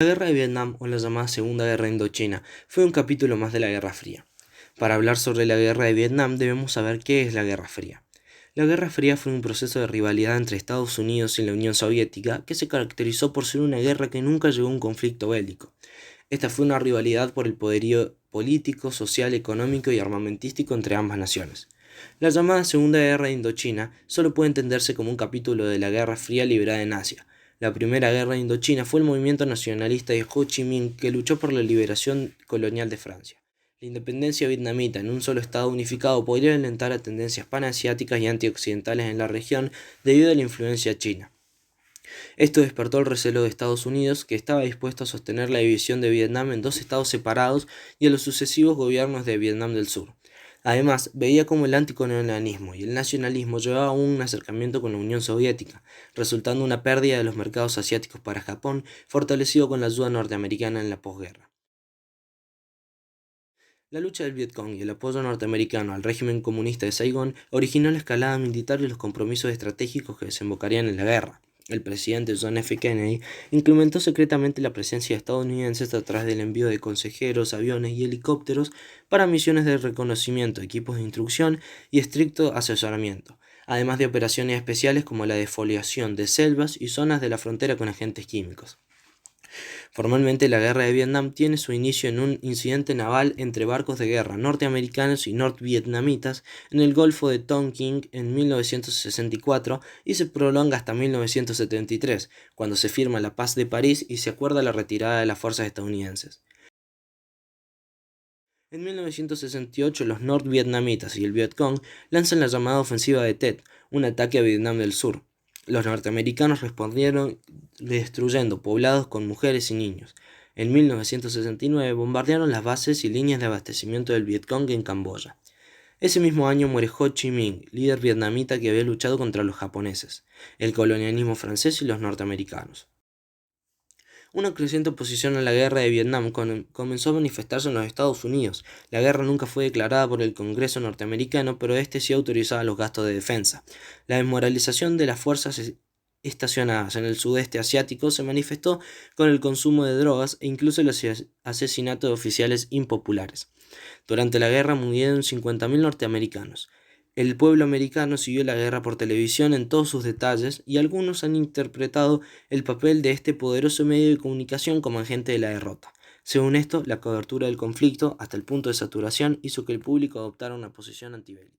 La Guerra de Vietnam, o la llamada Segunda Guerra Indochina, fue un capítulo más de la Guerra Fría. Para hablar sobre la Guerra de Vietnam debemos saber qué es la Guerra Fría. La Guerra Fría fue un proceso de rivalidad entre Estados Unidos y la Unión Soviética que se caracterizó por ser una guerra que nunca llegó a un conflicto bélico. Esta fue una rivalidad por el poderío político, social, económico y armamentístico entre ambas naciones. La llamada Segunda Guerra de Indochina solo puede entenderse como un capítulo de la Guerra Fría librada en Asia. La Primera Guerra de Indochina fue el movimiento nacionalista de Ho Chi Minh que luchó por la liberación colonial de Francia. La independencia vietnamita en un solo estado unificado podría alentar a tendencias panasiáticas y antioccidentales en la región debido a la influencia china. Esto despertó el recelo de Estados Unidos, que estaba dispuesto a sostener la división de Vietnam en dos estados separados, y a los sucesivos gobiernos de Vietnam del Sur. Además, veía cómo el anticolonialismo y el nacionalismo llevaban a un acercamiento con la Unión Soviética, resultando una pérdida de los mercados asiáticos para Japón, fortalecido con la ayuda norteamericana en la posguerra. La lucha del Vietcong y el apoyo norteamericano al régimen comunista de Saigón originó la escalada militar y los compromisos estratégicos que desembocarían en la guerra. El presidente John F. Kennedy incrementó secretamente la presencia de estadounidenses a través del envío de consejeros, aviones y helicópteros para misiones de reconocimiento, equipos de instrucción y estricto asesoramiento, además de operaciones especiales como la defoliación de selvas y zonas de la frontera con agentes químicos. Formalmente, la Guerra de Vietnam tiene su inicio en un incidente naval entre barcos de guerra norteamericanos y norvietnamitas en el Golfo de Tonkin en 1964 y se prolonga hasta 1973, cuando se firma la Paz de París y se acuerda la retirada de las fuerzas estadounidenses. En 1968, los norvietnamitas y el Vietcong lanzan la llamada Ofensiva de Tet, un ataque a Vietnam del Sur. Los norteamericanos respondieron destruyendo poblados con mujeres y niños. En 1969 bombardearon las bases y líneas de abastecimiento del Vietcong en Camboya. Ese mismo año muere Ho Chi Minh, líder vietnamita que había luchado contra los japoneses, el colonialismo francés y los norteamericanos. Una creciente oposición a la guerra de Vietnam comenzó a manifestarse en los Estados Unidos. La guerra nunca fue declarada por el Congreso norteamericano, pero este sí autorizaba los gastos de defensa. La desmoralización de las fuerzas estacionadas en el sudeste asiático se manifestó con el consumo de drogas e incluso el asesinato de oficiales impopulares. Durante la guerra murieron 50.000 norteamericanos. El pueblo americano siguió la guerra por televisión en todos sus detalles y algunos han interpretado el papel de este poderoso medio de comunicación como agente de la derrota. Según esto, la cobertura del conflicto, hasta el punto de saturación, hizo que el público adoptara una posición antibélica.